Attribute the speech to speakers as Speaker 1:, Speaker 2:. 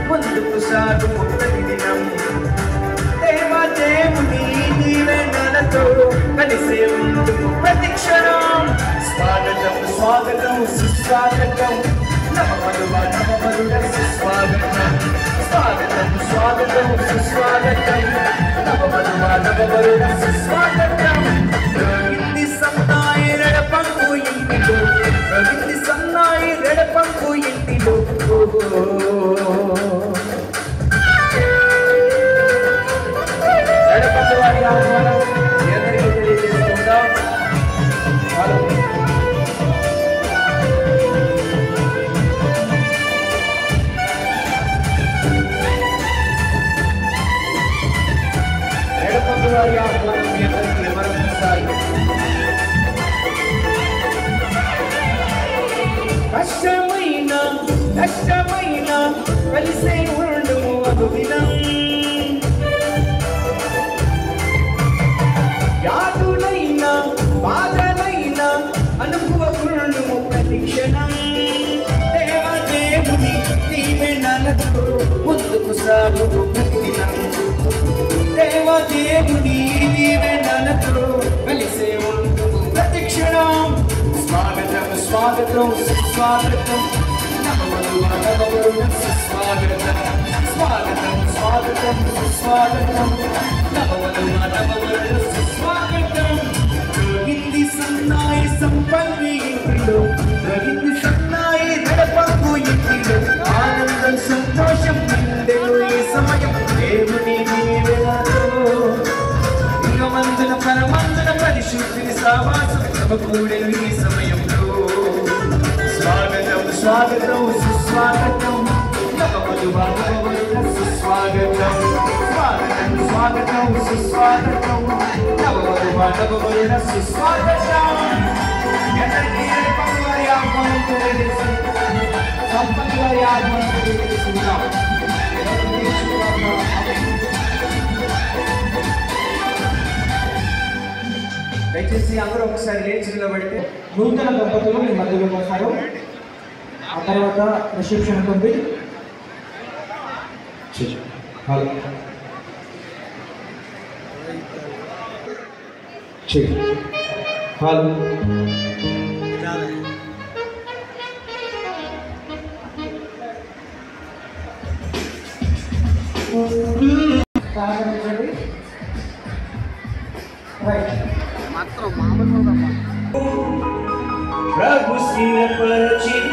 Speaker 1: ముందుకు సాగు ప్రతిదినం దేవదేవుని దీవెనలతో కలిసే ముందుకు ప్రతిక్షణం స్వాగతం స్వాగతం సుస్వాగతం నవమరుడ సుస్వాగతం స్వాగతం స్వాగతం సుస్వాగతం నవమరుడ సుస్వాగతం రవింది సన్నాయి రెడపంకు ఇంటిలో రవింది సన్నాయి రెడపంకు ఇంటిలో రెడపంకు వారి ఆహ్వానం అందరికీ తెలియజేసుకుందాం. రెడపంకు వారి ఆహ్వానం అందరికీ మరొకసారి. కష్టమైన కలిసే ఉండుము అనుదినం యాదులైన బాధలైన అనుభవకుండుము ప్రతిక్షణం దేవదేవుని దీవెనలతో ముందుకు సాగు ప్రతిదినం దేవదేవుని దీవెనలతో కలిసే ఉండుము ప్రతిక్షణం స్వాగతం స్వాగతం సుస్వాగతం నవమరుడ సుస్వాగతం స్వాగతం స్వాగతం సుస్వాగతం నవమరుడ సుస్వాగతం రవింది సన్నాయి సంపల్లి ఇంటిలో రవింది సన్నాయి రెడపంకు ఇంటిలో ఆనందం సంతోషం నిండెను ఈ సమయం దేవుని దీవెనతో దిగమందున పరమందున పరిశుద్ధిని సావాసం సమకూడెను ఈ సమయంలో స్వాగతం స్వాగతం సుస్వాగతం నవమరుడ సుస్వాగతం స్వాగతం స్వాగతం సుస్వాగతం నవమరుడ సుస్వాగతం అందరికీ రెడపంకు వారి ఆహ్వానం తెలియజేసి సంపత్తి వారి ఆహ్వానం తెలియజేస్తున్నాం. దయచేసి అందరూ ఒకసారి లేచి నిలబడితే నూతన దంపతులు మీ మధ్యలోకి వస్తారు. ఆ తర్వాత రిసెప్షన్ ఉంటుంది. మాత్రం మామూలు ప్రభు స్థిరపరచిన